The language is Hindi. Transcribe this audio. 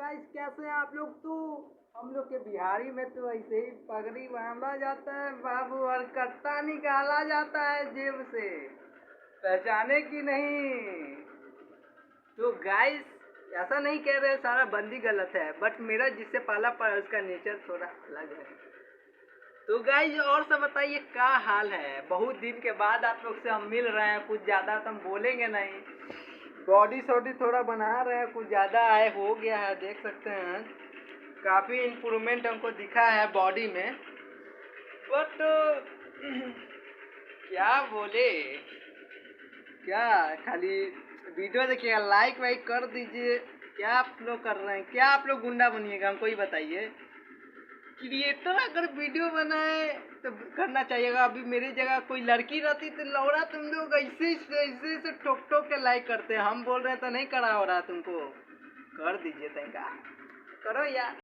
गाइस कैसे हैं आप लोग। तो हम लोग के बिहारी में तो ऐसे ही पगड़ी बांधा जाता है बाबू, और कट्टा निकाला जाता है जेब से, पहचाने की नहीं। तो गाइस ऐसा नहीं कह रहे सारा बंदी गलत है, बट मेरा जिससे पाला पड़ा उसका नेचर थोड़ा अलग है। तो गाइस और सब बताइए क्या हाल है। बहुत दिन के बाद आप लोग से हम मिल रहे हैं, कुछ ज़्यादा तो हम बोलेंगे नहीं। बॉडी सॉडी थोड़ा बना रहे हैं, कुछ ज़्यादा आए हो गया है, देख सकते हैं काफ़ी इम्प्रूवमेंट हमको दिखा है बॉडी में। बट क्या बोले, क्या खाली वीडियो देखिएगा, लाइक वाइक कर दीजिए। क्या आप लोग कर रहे हैं, क्या आप लोग गुंडा बनिएगा हमको ही बताइए। क्रिएटर अगर वीडियो बनाए तो करना चाहिएगा। अभी मेरी जगह कोई लड़की रहती तो लौड़ा तुम लोग ऐसे ऐसे ठोक ठोक के लाइक करते हैं। हम बोल रहे हैं तो नहीं करा हो रहा तुमको, कर दीजिए तनिका, करो यार।